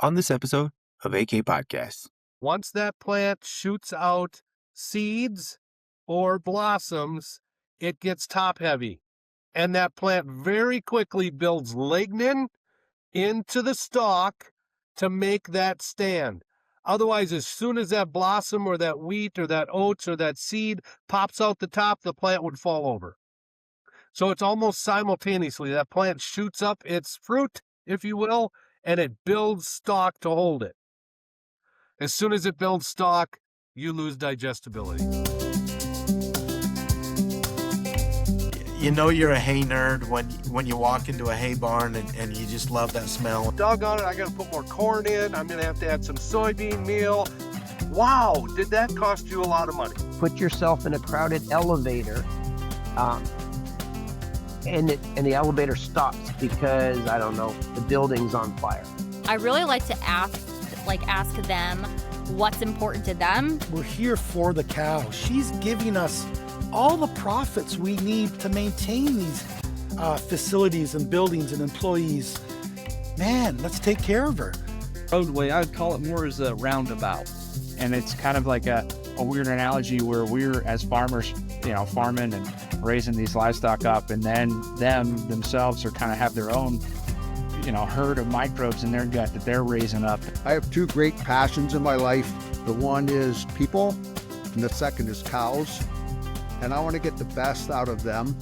on this episode of AK Podcast. Once that plant shoots out seeds or blossoms, it gets top heavy. And that plant very quickly builds lignin into the stalk to make that stand. Otherwise, as soon as that blossom or that wheat or that oats or that seed pops out the top, the plant would fall over. So it's almost simultaneously. That plant shoots up its fruit, if you will, and it builds stalk to hold it. As soon as it builds stalk, you lose digestibility. You know you're a hay nerd when you walk into a hay barn and you just love that smell. Doggone it, I got to put more corn in. I'm going to have to add some soybean meal. Wow, did that cost you a lot of money? Put yourself in a crowded elevator, and the elevator stops because, I don't know, the building's on fire. I really like to ask them what's important to them. We're here for the cow. She's giving us all the profits we need to maintain these facilities and buildings and employees. Man, let's take care of her. Roadway, I would call it more as a roundabout. And it's kind of like a weird analogy where we're, as farmers, farming and raising these livestock up, and then themselves are kind of have their own, herd of microbes in their gut that they're raising up. I have two great passions in my life. The one is people, and the second is cows. And I want to get the best out of them.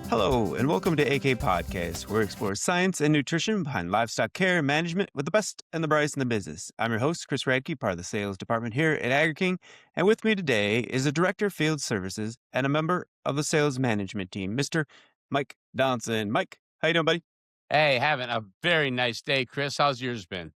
Hello, and welcome to AK Podcast, where we explore science and nutrition behind livestock care and management with the best and the brightest in the business. I'm your host, Chris Radke, part of the sales department here at Agri-King, and with me today is the Director of Field Services and a member of the sales management team, Mr. Mike Donaldson. Mike, how you doing, buddy? Hey, having a very nice day, Chris. How's yours been?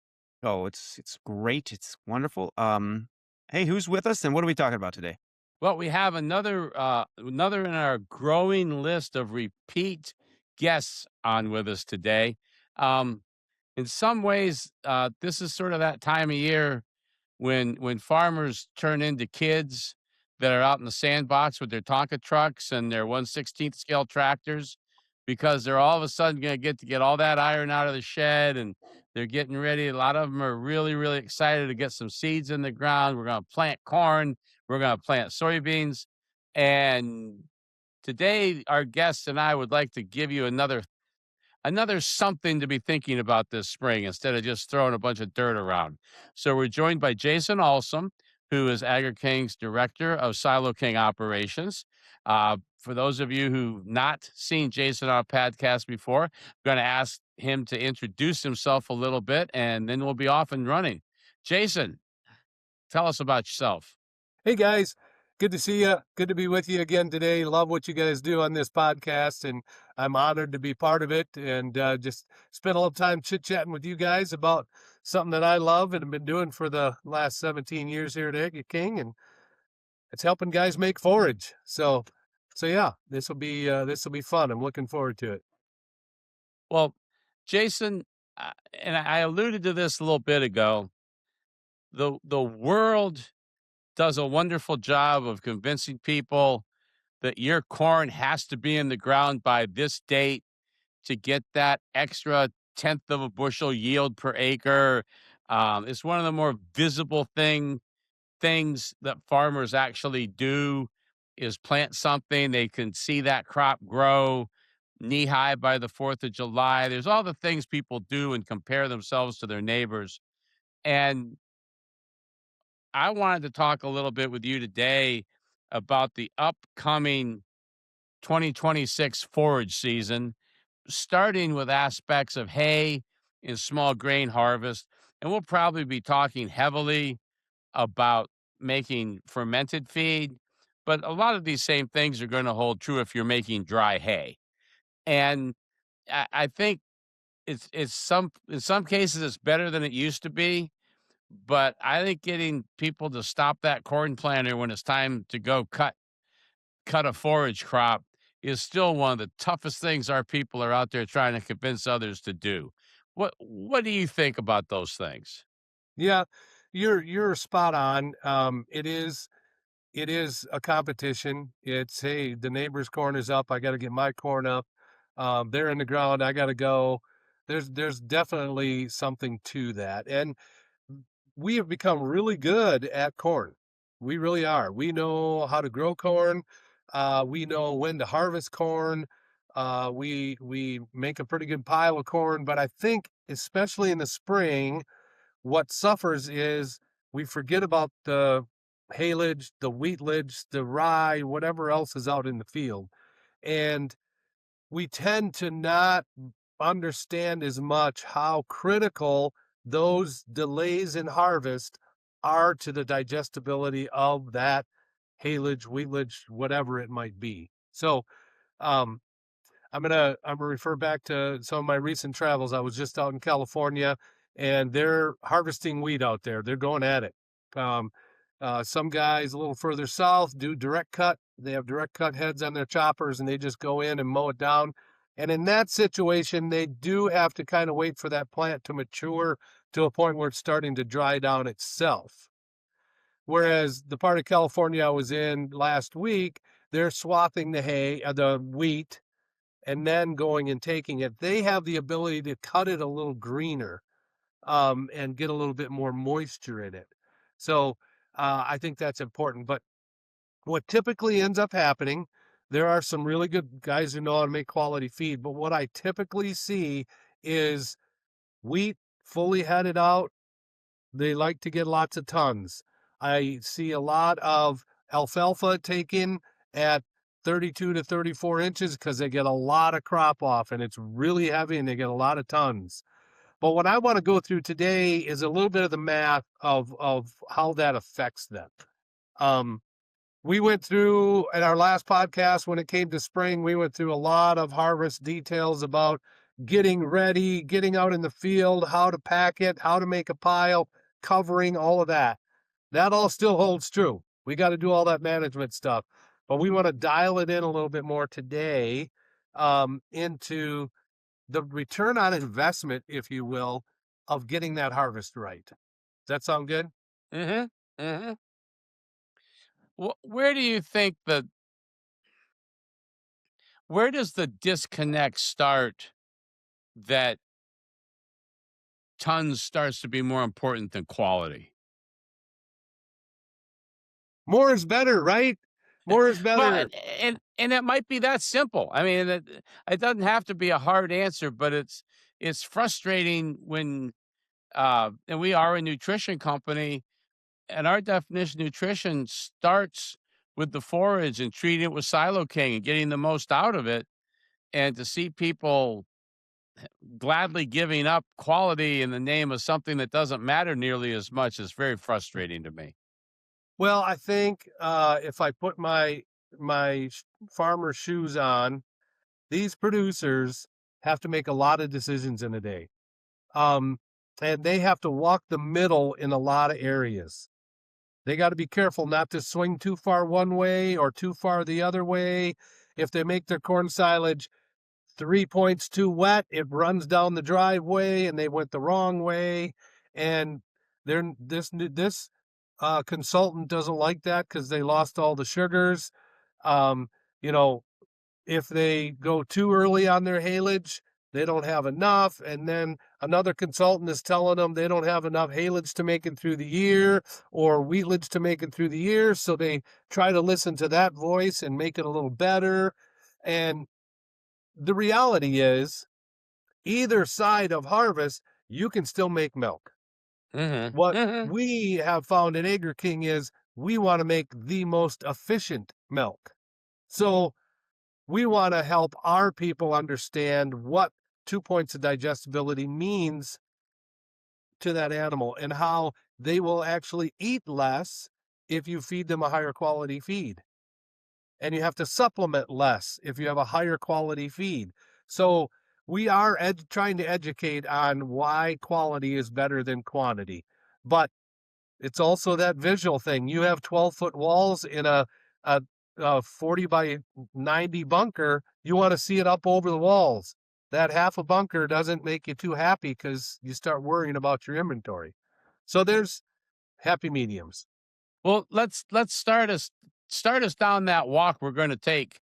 Oh, it's great. It's wonderful. Hey, who's with us and what are we talking about today? Well, we have another in our growing list of repeat guests on with us today. In some ways, this is sort of that time of year when farmers turn into kids that are out in the sandbox with their Tonka trucks and their 1/16th scale tractors, because they're all of a sudden going to get all that iron out of the shed, and they're getting ready. A lot of them are really, really excited to get some seeds in the ground. We're going to plant corn. We're going to plant soybeans. And today, our guests and I would like to give you another something to be thinking about this spring instead of just throwing a bunch of dirt around. So we're joined by Jason Alsum, who is Agri-King's Director of Silo King Operations. For those of you who've not seen Jason on a podcast before, I'm going to ask him to introduce himself a little bit, and then we'll be off and running. Jason, tell us about yourself. Hey, guys. Good to see you. Good to be with you again today. Love what you guys do on this podcast, and I'm honored to be part of it and just spend a little time chit-chatting with you guys about something that I love and have been doing for the last 17 years here at Agri-King, and it's helping guys make forage. So yeah, this will be fun. I'm looking forward to it. Well, Jason, and I alluded to this a little bit ago, the world does a wonderful job of convincing people that your corn has to be in the ground by this date to get that extra 1/10 of a bushel yield per acre. It's one of the more visible things that farmers actually do is plant something. They can see that crop grow knee high by the 4th of July. There's all the things people do and compare themselves to their neighbors. And I wanted to talk a little bit with you today about the upcoming 2026 forage season, starting with aspects of hay and small grain harvest. And we'll probably be talking heavily about making fermented feed, but a lot of these same things are going to hold true if you're making dry hay. And I think in some cases it's better than it used to be, but I think getting people to stop that corn planter when it's time to go cut a forage crop is still one of the toughest things our people are out there trying to convince others to do. What do you think about those things? Yeah, you're spot on. It is a competition. It's, hey, the neighbor's corn is up. I got to get my corn up. They're in the ground. I got to go. there's definitely something to that. And we have become really good at corn. We really are. We know how to grow corn. We know when to harvest corn. We make a pretty good pile of corn, but I think especially in the spring, what suffers is we forget about the haylage, the wheatlage, the rye, whatever else is out in the field. And we tend to not understand as much how critical those delays in harvest are to the digestibility of that haylage, wheatlage, whatever it might be. So, um, I'm gonna refer back to some of my recent travels. I was just out in California, and they're harvesting wheat out there. They're going at it. Um, some guys a little further south do direct cut. They have direct cut heads on their choppers, and they just go in and mow it down. And in that situation, they do have to kind of wait for that plant to mature to a point where it's starting to dry down itself. Whereas the part of California I was in last week, they're swathing the wheat, and then going and taking it. They have the ability to cut it a little greener, and get a little bit more moisture in it. So I think that's important. But what typically ends up happening, there are some really good guys who know how to make quality feed, but what I typically see is wheat fully headed out. They like to get lots of tons. I see a lot of alfalfa taken at 32 to 34 inches because they get a lot of crop off and it's really heavy and they get a lot of tons. But what I want to go through today is a little bit of the math of how that affects them. We went through at our last podcast, when it came to spring, we went through a lot of harvest details about getting ready, getting out in the field, how to pack it, how to make a pile, covering, all of that. That all still holds true. We got to do all that management stuff, but we want to dial it in a little bit more today, into the return on investment, if you will, of getting that harvest right. Does that sound good? Mm-hmm. Mm-hmm. Where do you think where does the disconnect start that tons starts to be more important than quality? More is better, right? More is Well, better. and it might be that simple. I mean, it doesn't have to be a hard answer, but it's frustrating when and we are a nutrition company, and our definition of nutrition starts with the forage and treating it with King and getting the most out of it. And to see people gladly giving up quality in the name of something that doesn't matter nearly as much is very frustrating to me. Well, I think if I put my farmer shoes on, these producers have to make a lot of decisions in a day. And they have to walk the middle in a lot of areas. They got to be careful not to swing too far one way or too far the other way. If they make their corn silage 3 points too wet, it runs down the driveway and they went the wrong way. And this consultant doesn't like that because they lost all the sugars. Um, you know, if they go too early on their haylage, they don't have enough. And then another consultant is telling them they don't have enough haylage to make it through the year or wheatlage to make it through the year. So they try to listen to that voice and make it a little better. And the reality is, either side of harvest, you can still make milk. Mm-hmm. What Mm-hmm. we have found in Agri-King is we want to make the most efficient milk. So we want to help our people understand what 2 points of digestibility means to that animal and how they will actually eat less if you feed them a higher quality feed. And you have to supplement less if you have a higher quality feed. So we are trying to educate on why quality is better than quantity. But it's also that visual thing. You have 12-foot walls in a 40 by 90 bunker. You want to see it up over the walls. That half a bunker doesn't make you too happy because you start worrying about your inventory. So there's happy mediums. Well, let's start us down that walk we're going to take.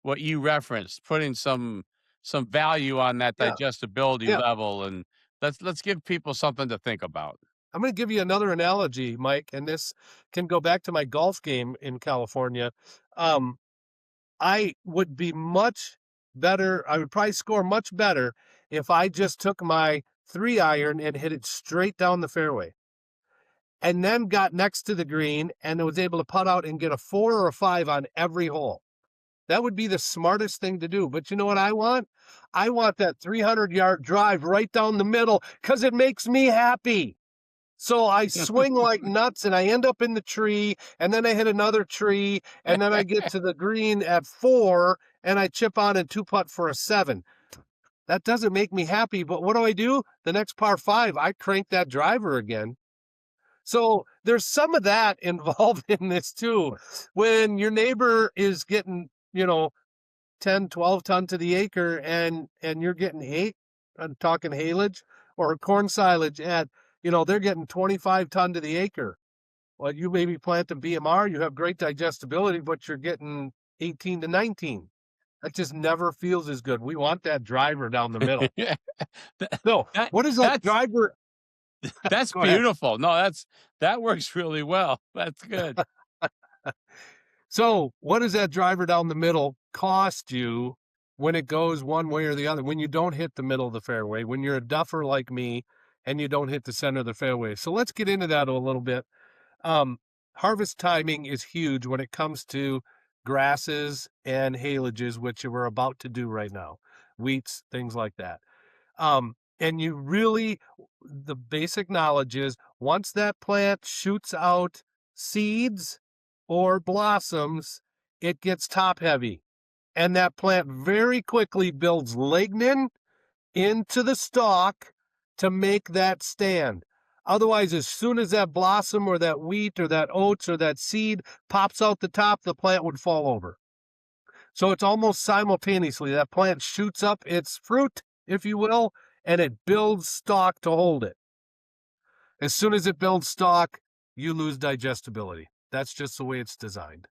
What you referenced, putting some some value on that Yeah. digestibility Yeah. level, and let's give people something to think about. I'm going to give you another analogy, Mike, and this can go back to my golf game in California. Um, I would be much better. I would probably score much better if I just took my 3-iron and hit it straight down the fairway, and then got next to the green and was able to putt out and get a 4 or a 5 on every hole. That would be the smartest thing to do. But you know what I want? I want that 300-yard drive right down the middle because it makes me happy. So I swing like nuts and I end up in the tree, and then I hit another tree, and then I get to the green at 4 and I chip on and 2-putt for a 7. That doesn't make me happy, but what do? The next par 5, I crank that driver again. So there's some of that involved in this too. When your neighbor is getting, 10, 12 ton to the acre and you're getting I'm talking haylage or corn silage at, they're getting 25 ton to the acre. Well, you maybe plant a BMR, you have great digestibility, but you're getting 18 to 19. That just never feels as good. We want that driver down the middle. So what is that driver? That's Go ahead. beautiful. No, that works really well. That's good. So what does that driver down the middle cost you when it goes one way or the other, when you don't hit the middle of the fairway, when you're a duffer like me and you don't hit the center of the fairway? So let's get into that a little bit. Harvest timing is huge when it comes to grasses and haylages, which we're about to do right now, wheats, things like that. And you really, the basic knowledge is once that plant shoots out seeds or blossoms, it gets top heavy. And that plant very quickly builds lignin into the stalk to make that stand. Otherwise, as soon as that blossom or that wheat or that oats or that seed pops out the top, the plant would fall over. So it's almost simultaneously. That plant shoots up its fruit, if you will, and it builds stalk to hold it. As soon as it builds stalk, you lose digestibility. That's just the way it's designed.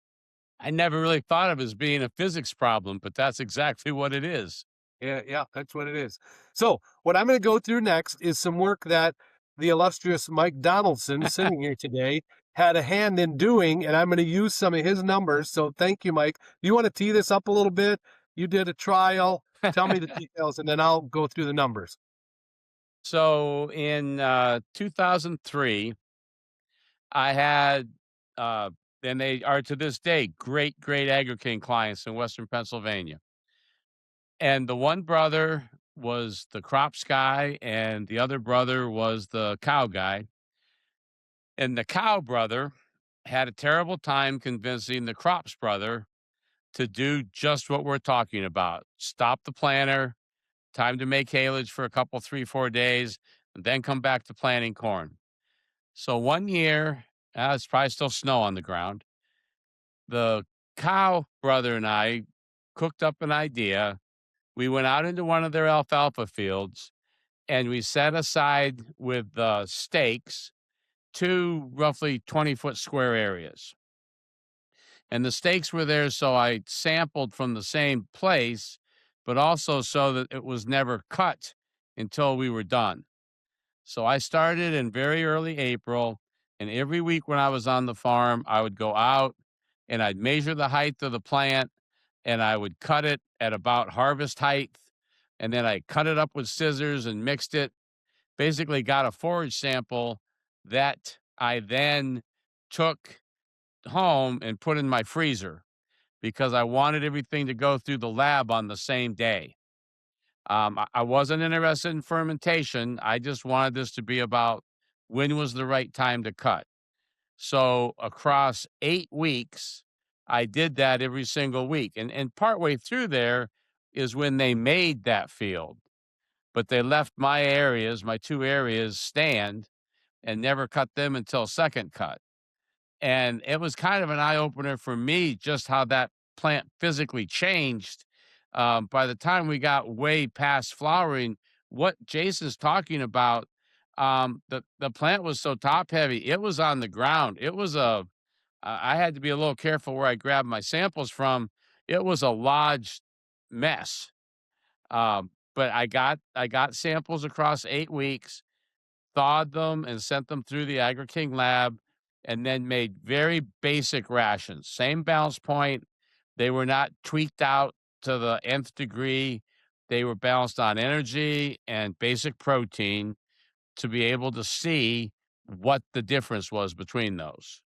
I never really thought of it as being a physics problem, but that's exactly what it is. Yeah, that's what it is. So what I'm going to go through next is some work that the illustrious Mike Donaldson, sitting here today, had a hand in doing, and I'm going to use some of his numbers. So thank you, Mike. You want to tee this up a little bit? You did a trial. Tell me the details, and then I'll go through the numbers. So in 2003, I had, and they are to this day, great Agri-King clients in Western Pennsylvania. And the one brother was the crops guy, and the other brother was the cow guy. And the cow brother had a terrible time convincing the crops brother to do just what we're talking about. Stop the planter, time to make haylage for a couple, 3, 4 days, and then come back to planting corn. So one year, it's probably still snow on the ground. The cow brother and I cooked up an idea. We went out into one of their alfalfa fields and we set aside with stakes 2 roughly 20-foot square areas. And the stakes were there so I sampled from the same place, but also so that it was never cut until we were done. So I started in very early April, and every week when I was on the farm, I would go out and I'd measure the height of the plant and I would cut it at about harvest height. And then I cut it up with scissors and mixed it. Basically got a forage sample that I then took home and put in my freezer because I wanted everything to go through the lab on the same day. I wasn't interested in fermentation. I just wanted this to be about when was the right time to cut. So across 8 weeks, I did that every single week. And partway through there is when they made that field. But they left my areas, my 2 areas, stand and never cut them until second cut. And it was kind of an eye-opener for me just how that plant physically changed. By the time we got way past flowering, what Jason's talking about, the plant was so top heavy, it was on the ground. It was I had to be a little careful where I grabbed my samples from. It was a lodged mess. But I got samples across 8 weeks, thawed them, and sent them through the Agri-King lab, and then made very basic rations. Same balance point. They were not tweaked out to the nth degree. They were balanced on energy and basic protein to be able to see what the difference was between those.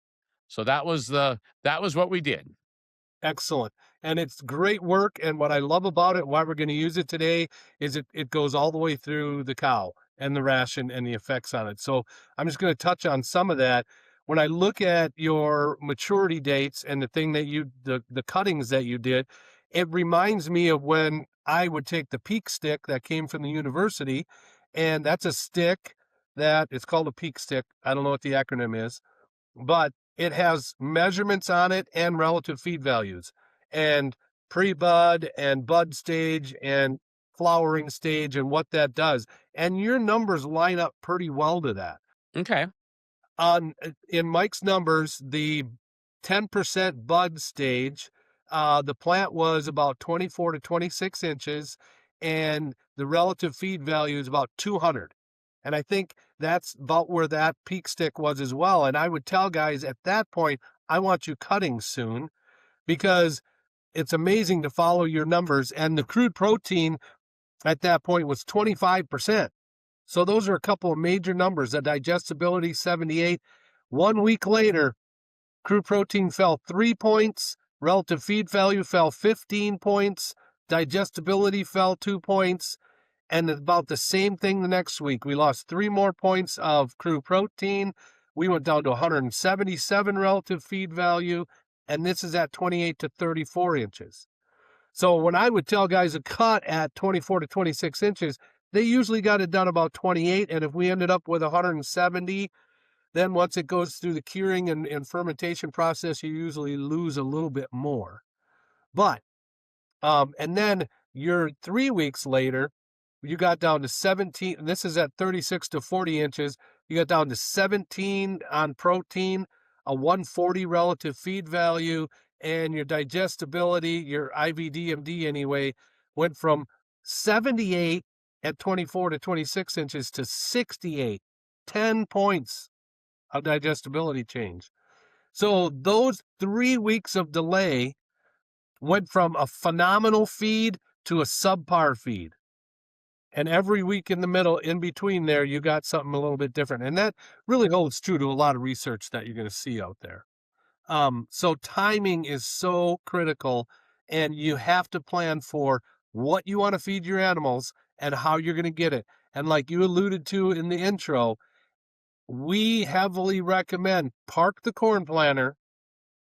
So that was what we did. Excellent. And it's great work. And what I love about it, why we're going to use it today, is it goes all the way through the cow and the ration and the effects on it. So I'm just going to touch on some of that. When I look at your maturity dates and the thing that the cuttings that you did, it reminds me of when I would take the peak stick that came from the university, and that's a stick that it's called a peak stick. I don't know what the acronym is, but it has measurements on it and relative feed values and pre-bud and bud stage and flowering stage and what that does. And your numbers line up pretty well to that. Okay. In Mike's numbers, the 10% bud stage, the plant was about 24 to 26 inches, and the relative feed value is about 200. And I think that's about where that peak stick was as well. And I would tell guys at that point, I want you cutting soon, because it's amazing to follow your numbers. And the crude protein at that point was 25%. So those are a couple of major numbers. The digestibility, 78. 1 week later, crude protein fell 3 points, relative feed value fell 15 points, digestibility fell 2 points, and about the same thing the next week. We lost 3 more points of crude protein. We went down to 177 relative feed value, and this is at 28 to 34 inches. So when I would tell guys to cut at 24 to 26 inches, they usually got it done about 28. And if we ended up with 170, then once it goes through the curing and fermentation process, you usually lose a little bit more. But, and then you're 3 weeks later, you got down to 17. And this is at 36 to 40 inches. You got down to 17 on protein, a 140 relative feed value, and your digestibility, your IVDMD anyway, went from 78 at 24 to 26 inches to 68, 10 points of digestibility change. So those 3 weeks of delay went from a phenomenal feed to a subpar feed. And every week in the middle, in between there, you got something a little bit different. And that really holds true to a lot of research that you're going to see out there. So timing is so critical, and you have to plan for what you want to feed your animals and how you're going to get it. And like you alluded to in the intro, we heavily recommend park the corn planter,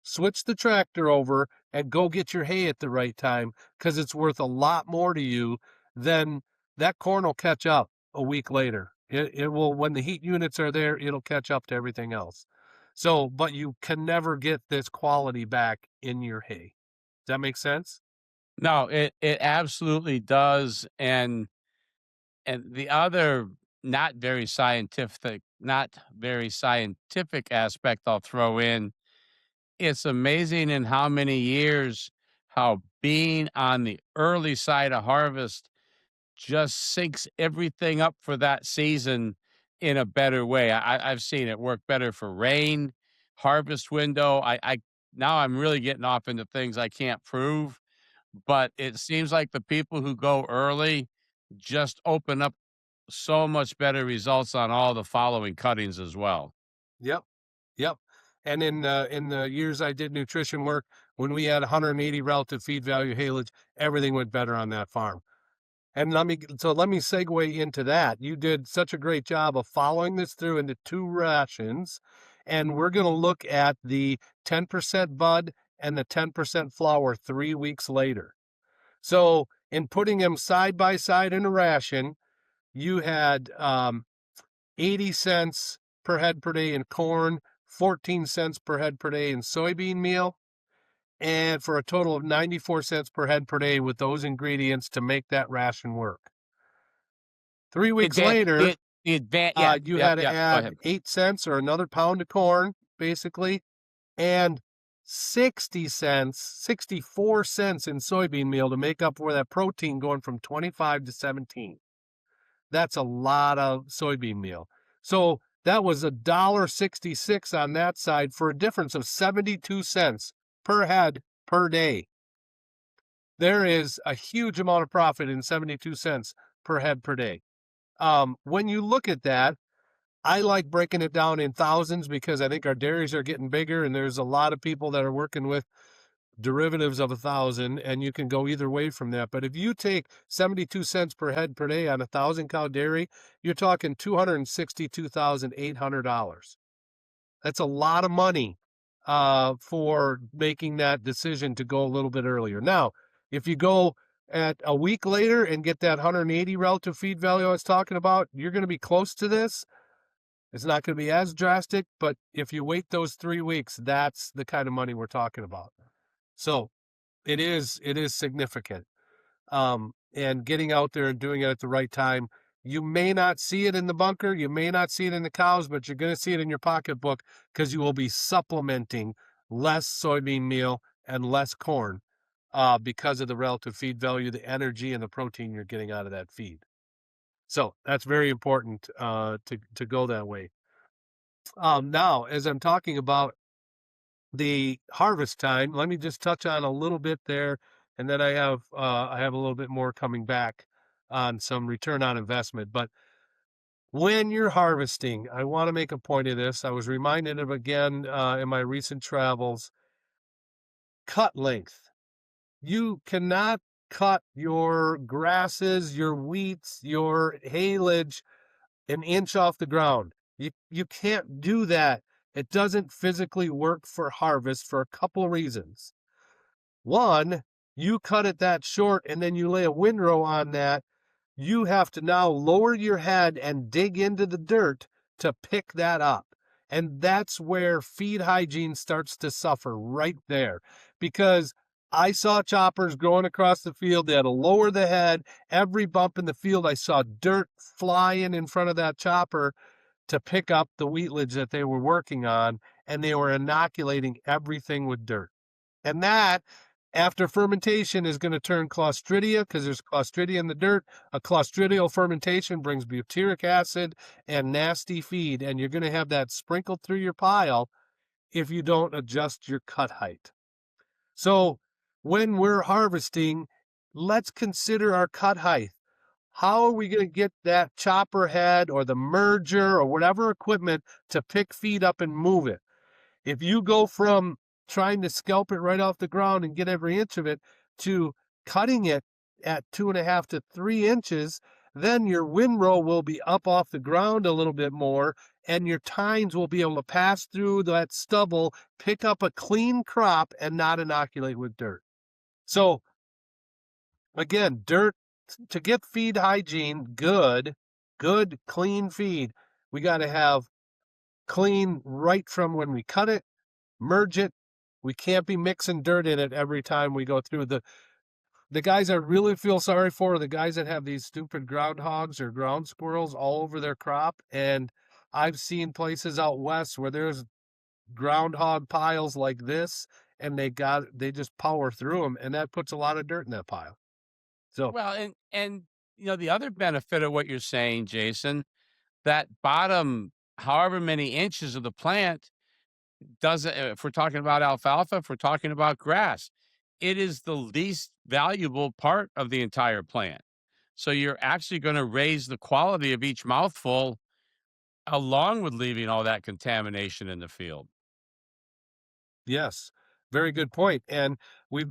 switch the tractor over, and go get your hay at the right time, because it's worth a lot more to you than that corn will catch up a week later. It will, when the heat units are there, it'll catch up to everything else. So, but you can never get this quality back in your hay. Does that make sense? No, it absolutely does. And the other not very scientific aspect I'll throw in, it's amazing in how many years how being on the early side of harvest just syncs everything up for that season in a better way. I've seen it work better for rain, harvest window. I now I'm really getting off into things I can't prove, but it seems like the people who go early just open up so much better results on all the following cuttings as well. Yep. Yep. And in the years I did nutrition work, when we had 180 relative feed value haylage, everything went better on that farm. And let me segue into that. You did such a great job of following this through into 2 rations, and we're going to look at the 10% bud and the 10% flour 3 weeks later. So in putting them side by side in a ration, you had 80 cents per head per day in corn, 14 cents per head per day in soybean meal, and for a total of 94 cents per head per day with those ingredients to make that ration work. 3 weeks later, you had to add 8 cents or another pound of corn, basically, and 60 cents, 64 cents in soybean meal to make up for that protein going from 25 to 17. That's a lot of soybean meal. So that was $1.66 on that side for a difference of 72 cents per head per day. There is a huge amount of profit in 72 cents per head per day. When you look at that, I like breaking it down in thousands because I think our dairies are getting bigger and there's a lot of people that are working with derivatives of 1,000, and you can go either way from that. But if you take 72 cents per head per day on a 1,000 cow dairy, you're talking $262,800. That's a lot of money for making that decision to go a little bit earlier. Now, if you go at a week later and get that 180 relative feed value I was talking about, you're going to be close to this. It's not going to be as drastic, but if you wait those 3 weeks, that's the kind of money we're talking about. So it is significant. And getting out there and doing it at the right time. You may not see it in the bunker, you may not see it in the cows, but you're going to see it in your pocketbook because you will be supplementing less soybean meal and less corn because of the relative feed value, the energy, and the protein you're getting out of that feed. So that's very important to go that way. Now, as I'm talking about the harvest time, let me just touch on a little bit there, and then I have a little bit more coming back on some return on investment. But when you're harvesting, I want to make a point of this. I was reminded of again in my recent travels. Cut length. You cannot cut your grasses, your wheats, your haylage an inch off the ground. You can't do that. It doesn't physically work for harvest for a couple of reasons. One, you cut it that short and then you lay a windrow on that. You have to now lower your head and dig into the dirt to pick that up. And that's where feed hygiene starts to suffer right there. Because I saw choppers growing across the field. They had to lower the head. Every bump in the field, I saw dirt flying in front of that chopper to pick up the wheatlage that they were working on. And they were inoculating everything with dirt. And that, after fermentation, is going to turn Clostridia, because there's Clostridia in the dirt. A Clostridial fermentation brings butyric acid and nasty feed, and you're going to have that sprinkled through your pile if you don't adjust your cut height. So when we're harvesting, let's consider our cut height. How are we going to get that chopper head or the merger or whatever equipment to pick feed up and move it? If you go from trying to scalp it right off the ground and get every inch of it to cutting it at 2.5 to 3 inches, then your windrow will be up off the ground a little bit more, and your tines will be able to pass through that stubble, pick up a clean crop, and not inoculate with dirt. So, again, dirt, to get feed hygiene, good, clean feed, we got to have clean right from when we cut it, merge it. We can't be mixing dirt in it every time we go through. The guys I really feel sorry for are the guys that have these stupid groundhogs or ground squirrels all over their crop. And I've seen places out west where there's groundhog piles like this, and they just power through them, and that puts a lot of dirt in that pile. So Well, and the other benefit of what you're saying, Jason, that bottom however many inches of the plant doesn't, if we're talking about alfalfa, if we're talking about grass, it is the least valuable part of the entire plant. So you're actually going to raise the quality of each mouthful along with leaving all that contamination in the field. yes, very good point. And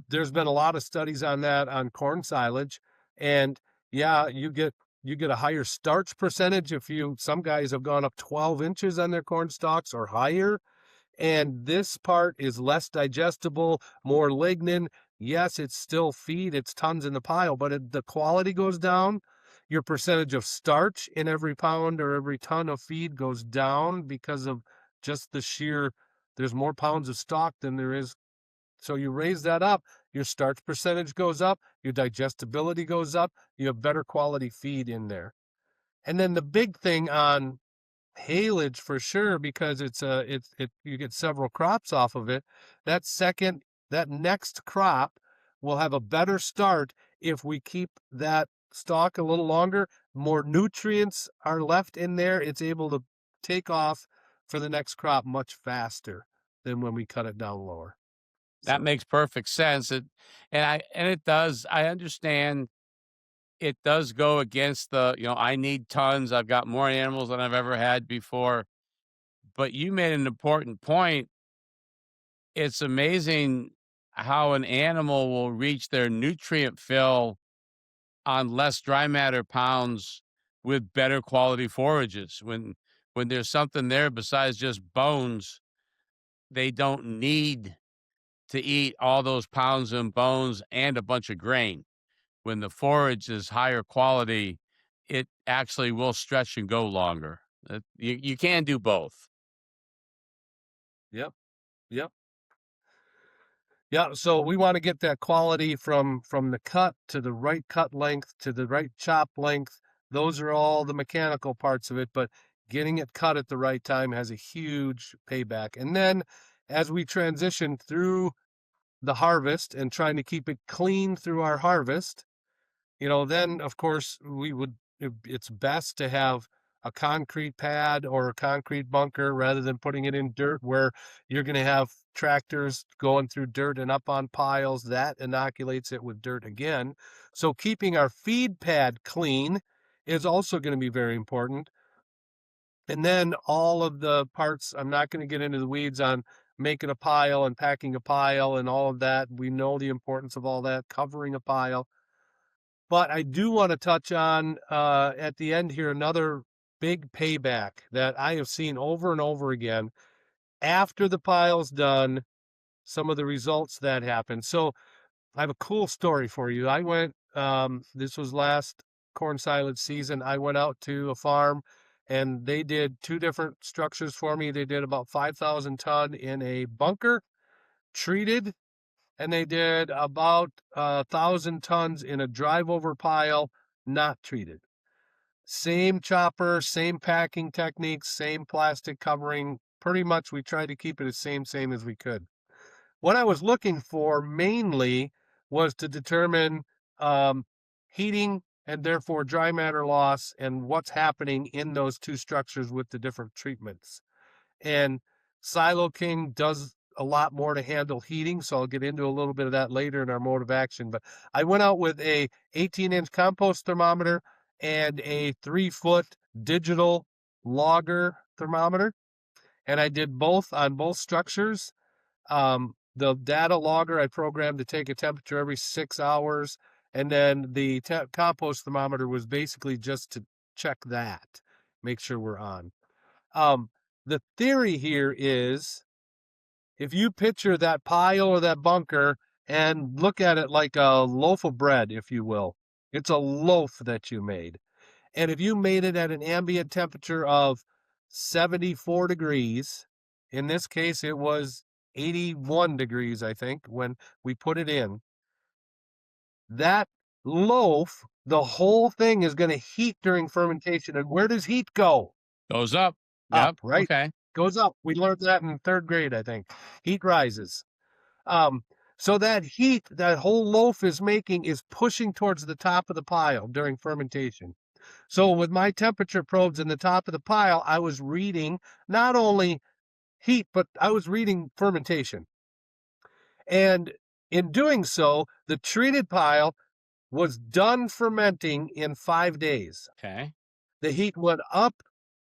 there's been a lot of studies on that on corn silage, and yeah, you get a higher starch percentage if some guys have gone up 12 inches on their corn stalks or higher. And this part is less digestible, more lignin. Yes, it's still feed, it's tons in the pile, but the quality goes down. Your percentage of starch in every pound or every ton of feed goes down because of just the sheer, there's more pounds of stock than there is. So you raise that up, your starch percentage goes up, your digestibility goes up, you have better quality feed in there. And then the big thing on haylage for sure, because you get several crops off of it. That next crop will have a better start if we keep that stalk a little longer. More nutrients are left in there. It's able to take off for the next crop much faster than when we cut it down lower. That makes perfect sense. It does. I understand it does go against I need tons. I've got more animals than I've ever had before. But you made an important point. It's amazing how an animal will reach their nutrient fill on less dry matter pounds with better quality forages. When there's something there besides just bones, they don't need to eat all those pounds and bones and a bunch of grain. When the forage is higher quality, it actually will stretch and go longer. You can do both. Yep. Yep. Yeah, so we want to get that quality from the cut to the right cut length to the right chop length. Those are all the mechanical parts of it, but getting it cut at the right time has a huge payback. And then as we transition through the harvest and trying to keep it clean through our harvest, then of course it's best to have a concrete pad or a concrete bunker rather than putting it in dirt where you're going to have tractors going through dirt and up on piles. That inoculates it with dirt again. So keeping our feed pad clean is also going to be very important. And then all of the parts, I'm not going to get into the weeds on making a pile and packing a pile and all of that. We know the importance of all that, covering a pile. But I do want to touch on, at the end here, another big payback that I have seen over and over again after the pile's done, some of the results that happen. So I have a cool story for you. I went, this was last corn silage season. I went out to a farm and they did 2 different structures for me. They did about 5,000 ton in a bunker, treated, and they did about 1,000 tons in a drive-over pile, not treated. Same chopper, same packing techniques, same plastic covering. Pretty much we tried to keep it as same as we could. What I was looking for mainly was to determine heating and therefore dry matter loss and what's happening in those 2 structures with the different treatments. And Agri-King does a lot more to handle heating, so I'll get into a little bit of that later in our mode of action. But I went out with a 18-inch compost thermometer and a 3-foot digital logger thermometer, and I did both on both structures. The data logger I programmed to take a temperature every 6 hours, and then the compost thermometer was basically just to check that, make sure we're on. The theory here is, if you picture that pile or that bunker and look at it like a loaf of bread, if you will, it's a loaf that you made. And if you made it at an ambient temperature of 74 degrees, in this case, it was 81 degrees, I think, when we put it in, that loaf, the whole thing is going to heat during fermentation. And where does heat go? Goes up. Up, Yep. right? Okay. Goes up. We learned that in 3rd grade, I think. Heat rises. So that heat that whole loaf is making is pushing towards the top of the pile during fermentation. So with my temperature probes in the top of the pile, I was reading not only heat, but I was reading fermentation. And in doing so, the treated pile was done fermenting in 5 days. Okay. The heat went up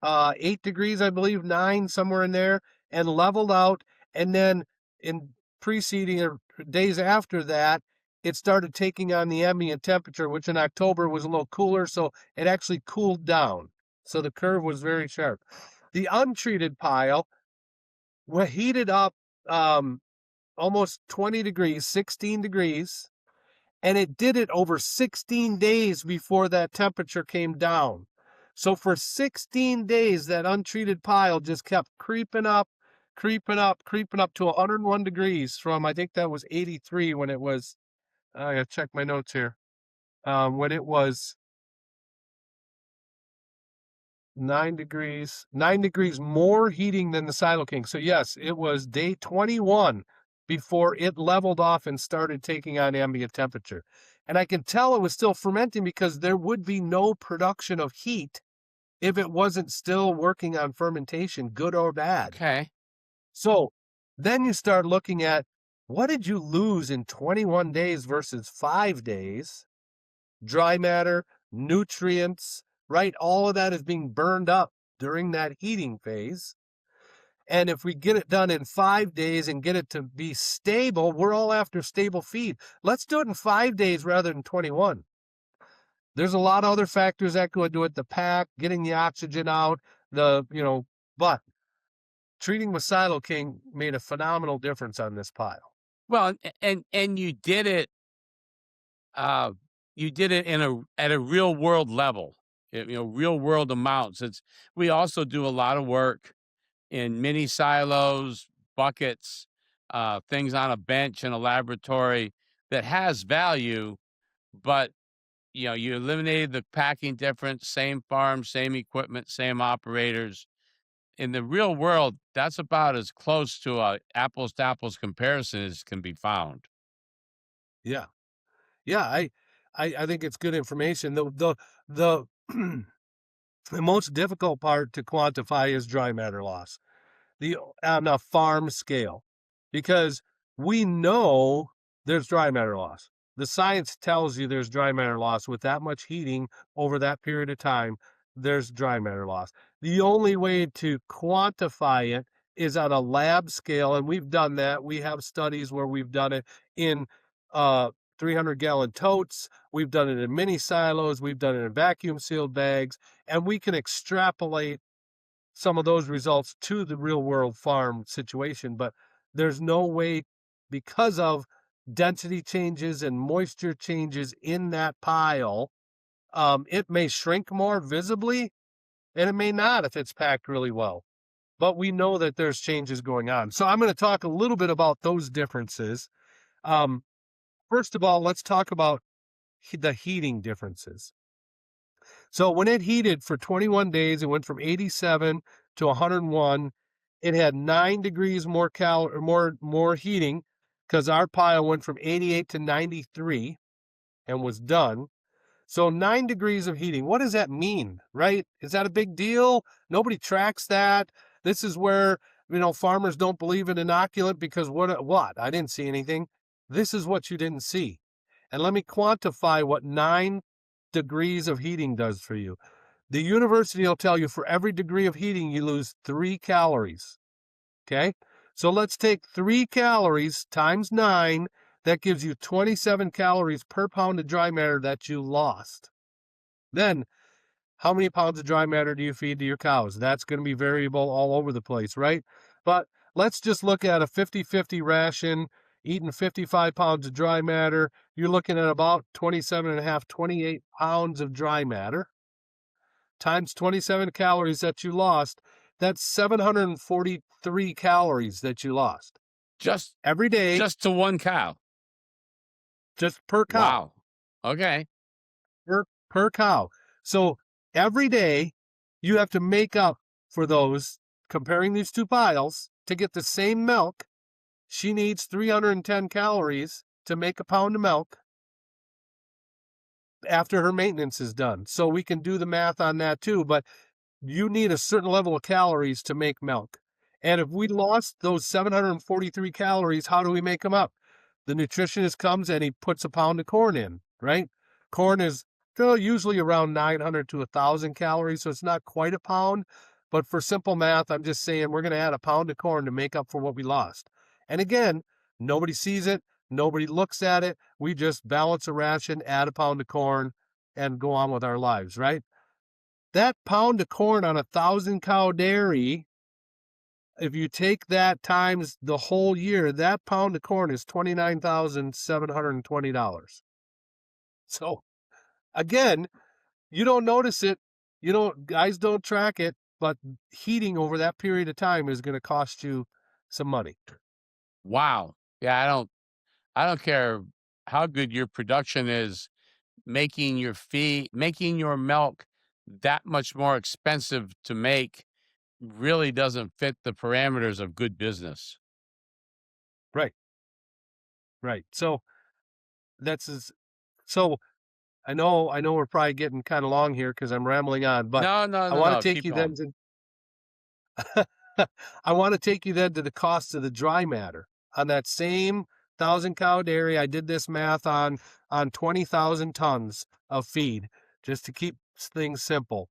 8 degrees, I believe, 9, somewhere in there, and leveled out. And then in preceding or days after that, it started taking on the ambient temperature, which in October was a little cooler, so it actually cooled down. So the curve was very sharp. The untreated pile heated up almost 20 degrees, 16 degrees, and it did it over 16 days before that temperature came down. So for 16 days, that untreated pile just kept creeping up to 101 degrees from, I think that was 83 when it was, I gotta check my notes here, when it was 9 degrees more heating than the King. So yes, it was day 21 before it leveled off and started taking on ambient temperature. And I can tell it was still fermenting because there would be no production of heat if it wasn't still working on fermentation, good or bad. Okay. So then you start looking at what did you lose in 21 days versus 5 days? Dry matter, nutrients, right? All of that is being burned up during that heating phase. And if we get it done in 5 days and get it to be stable, we're all after stable feed. Let's do it in 5 days rather than 21. There's a lot of other factors that go into it, the pack, getting the oxygen out, but treating with King made a phenomenal difference on this pile. Well, and you did it at a real world level, real world amounts. We also do a lot of work in mini silos, buckets, things on a bench in a laboratory that has value, but you eliminated the packing difference, same farm, same equipment, same operators. In the real world, that's about as close to a apples to apples comparison as can be found. Yeah. Yeah, I think it's good information. The the most difficult part to quantify is dry matter loss. On a farm scale, because we know there's dry matter loss. The science tells you there's dry matter loss with that much heating over that period of time. There's dry matter loss. The only way to quantify it is on a lab scale, and we've done that. We have studies where we've done it in 300-gallon totes. We've done it in mini silos. We've done it in vacuum sealed bags, and we can extrapolate some of those results to the real world farm situation, but there's no way, because of density changes and moisture changes in that pile, it may shrink more visibly and it may not if it's packed really well, but we know that there's changes going on. So I'm going to talk a little bit about those differences. First of all, let's talk about the heating differences. So when it heated for 21 days, it went from 87 to 101. It had 9 degrees more heating because our pile went from 88 to 93 and was done. So 9 degrees of heating. What does that mean, right? Is that a big deal? Nobody tracks that. This is where, farmers don't believe in inoculant because what? I didn't see anything. This is what you didn't see. And let me quantify what 9 degrees of heating does for you. The university will tell you for every degree of heating, you lose 3 calories. Okay? So let's take 3 calories times 9. That gives you 27 calories per pound of dry matter that you lost. Then, how many pounds of dry matter do you feed to your cows? That's going to be variable all over the place, right? But let's just look at a 50-50 ration, eating 55 pounds of dry matter. You're looking at about 28 pounds of dry matter times 27 calories that you lost. That's 743 calories that you lost. Just every day. Just to one cow. Just per cow. Wow. Okay. Per cow. So every day you have to make up for those, comparing these two piles, to get the same milk. She needs 310 calories to make a pound of milk after her maintenance is done. So we can do the math on that too, but you need a certain level of calories to make milk. And if we lost those 743 calories, how do we make them up? The nutritionist comes and he puts a pound of corn in, right? Corn is usually around 900 to 1,000 calories, so it's not quite a pound. But for simple math, I'm just saying we're going to add a pound of corn to make up for what we lost. And again, nobody sees it. Nobody looks at it. We just balance a ration, add a pound of corn, and go on with our lives, right? That pound of corn on 1,000 cow dairy, if you take that times the whole year, that pound of corn is $29,720. So again, you don't notice it. Guys don't track it, but heating over that period of time is going to cost you some money. Wow. Yeah, I don't care how good your production is, making your milk that much more expensive to make really doesn't fit the parameters of good business. Right. Right. So so I know we're probably getting kind of long here because I'm rambling on, but No, no, I no, want no. to take Keep you then going. to I want to take you then to the cost of the dry matter. On that same 1,000-cow dairy, I did this math on 20,000 tons of feed, just to keep things simple.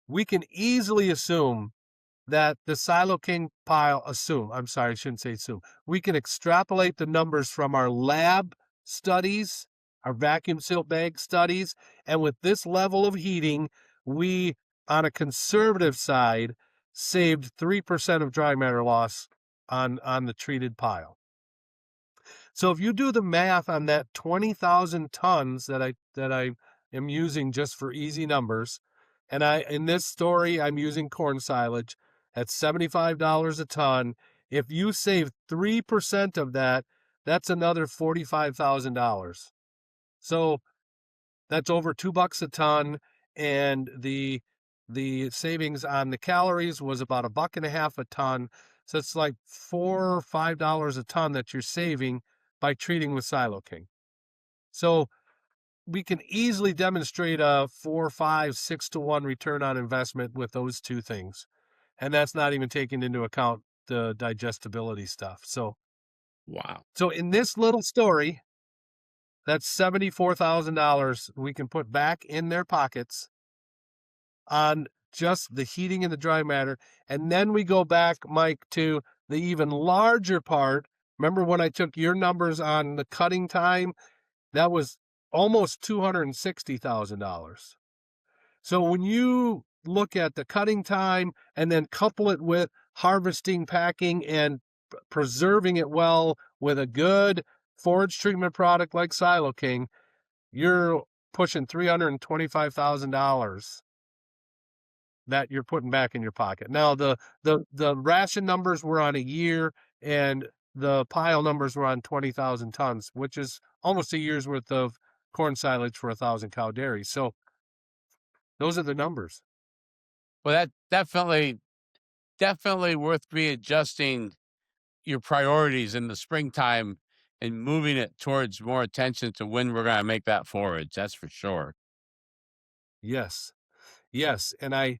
We can easily assume that the King pile I shouldn't say assume. We can extrapolate the numbers from our lab studies, our vacuum seal bag studies, and with this level of heating, we, on a conservative side, saved 3% of dry matter loss on the treated pile. So if you do the math on that 20,000 tons that I am using just for easy numbers, and in this story I'm using corn silage at $75 a ton. If you save 3% of that, that's another $45,000. So that's over $2 a ton, and the savings on the calories was about $1.50 a ton. So it's like $4 or $5 a ton that you're saving by treating with King. So we can easily demonstrate a 4, 5, 6 to 1 return on investment with those two things, and that's not even taking into account the digestibility stuff. So Wow. So in this little story, that's $74,000 we can put back in their pockets on just the heating and the dry matter. And then we go back, Mike, to the even larger part. Remember when I took your numbers on the cutting time? That was almost $260,000. So when you look at the cutting time and then couple it with harvesting, packing, and preserving it well with a good forage treatment product like King, you're pushing $325,000 that you're putting back in your pocket. Now the ration numbers were on a year, and the pile numbers were on 20,000 tons, which is almost a year's worth of corn silage for 1,000-cow dairy. So those are the numbers. Well, that definitely worth readjusting your priorities in the springtime and moving it towards more attention to when we're going to make that forage. That's for sure. Yes. Yes. And I'm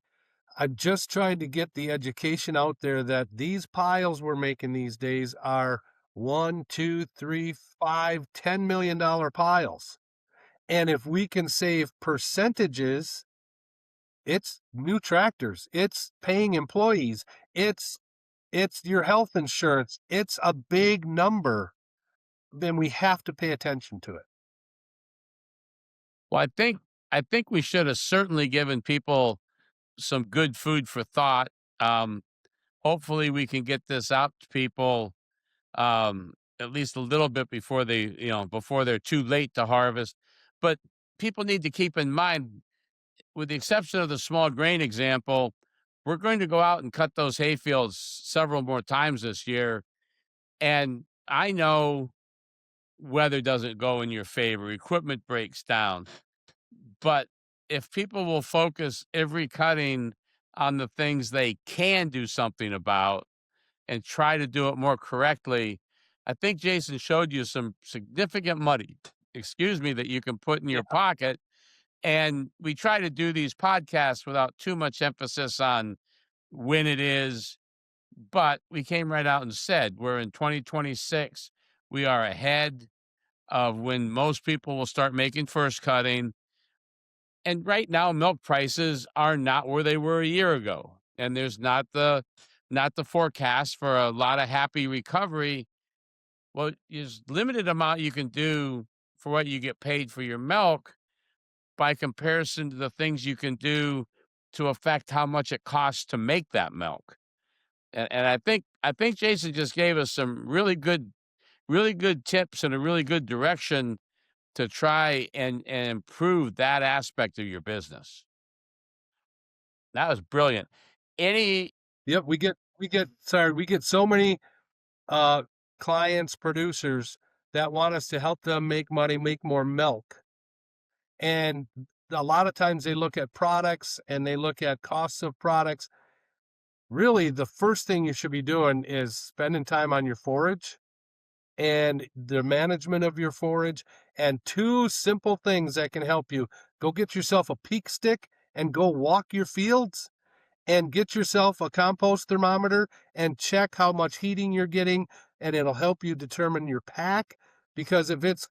just trying to get the education out there that these piles we're making these days are $1, $2, $3, $5, $10 million piles. And if we can save percentages, it's new tractors, it's paying employees, it's your health insurance, it's a big number, then we have to pay attention to it. Well, I think we should have certainly given people some good food for thought. Um, Hopefully, we can get this out to people at least a little bit before before they're too late to harvest. But people need to keep in mind, with the exception of the small grain example, we're going to go out and cut those hay fields several more times this year. And I know weather doesn't go in your favor, equipment breaks down. But if people will focus every cutting on the things they can do something about and try to do it more correctly, I think Jason showed you some significant money, excuse me, that you can put in your pocket. And we try to do these podcasts without too much emphasis on when it is, but we came right out and said we're in 2026. We are ahead of when most people will start making first cutting. And right now, milk prices are not where they were a year ago, and there's not the forecast for a lot of happy recovery. Well, there's limited amount you can do for what you get paid for your milk by comparison to the things you can do to affect how much it costs to make that milk. And I think Jason just gave us some really good tips and a really good direction to try and improve that aspect of your business. That was brilliant. Any Yep, we get so many clients, producers that want us to help them make money, make more milk. And a lot of times they look at products and they look at costs of products. Really, the first thing you should be doing is spending time on your forage and the management of your forage, and 2 simple things that can help you. Go get yourself a peak stick and go walk your fields, and get yourself a compost thermometer and check how much heating you're getting, and it'll help you determine your pack. Because if it's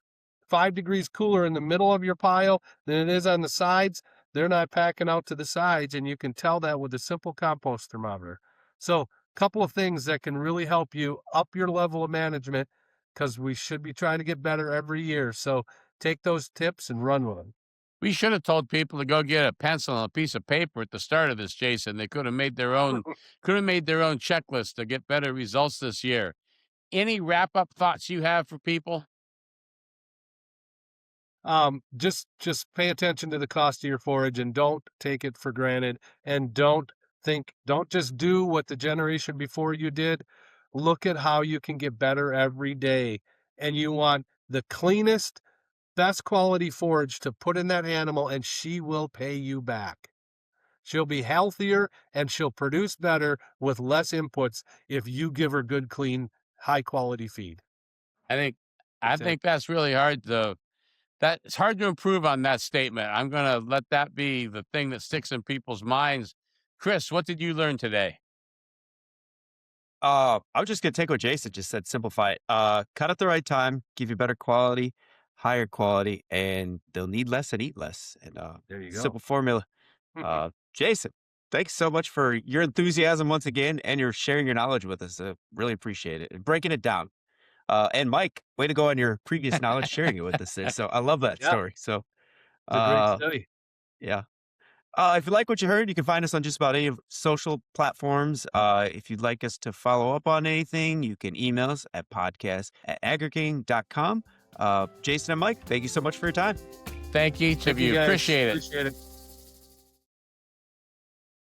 5 degrees cooler in the middle of your pile than it is on the sides, they're not packing out to the sides, and you can tell that with a simple compost thermometer. So, a couple of things that can really help you up your level of management, because we should be trying to get better every year. So take those tips and run with them. We should have told people to go get a pencil and a piece of paper at the start of this, Jason. They could have made their own checklist to get better results this year. Any wrap-up thoughts you have for people? Just pay attention to the cost of your forage and don't take it for granted, and don't just do what the generation before you did. Look at how you can get better every day, and you want the cleanest, best quality forage to put in that animal, and she will pay you back. She'll be healthier and she'll produce better with less inputs if you give her good, clean, high quality feed. I think that's really hard it's hard to improve on that statement. I'm going to let that be the thing that sticks in people's minds. Chris, what did you learn today? I was just gonna take what Jason just said, simplify it. Cut at the right time, give you better quality, higher quality, and they'll need less and eat less. And There you go. simple formula. Jason, thanks so much for your enthusiasm once again and your sharing your knowledge with us. Really appreciate it and breaking it down. And Mike, way to go on your previous knowledge, sharing it with us there. So I love that Yeah. story. So It's a great study. yeah. If you like what you heard, you can find us on just about any of social platforms. If you'd like us to follow up on anything, you can email us at podcast@agriking.com. Jason and Mike, thank you so much for your time. Thank each of you. guys. Appreciate it. Appreciate it.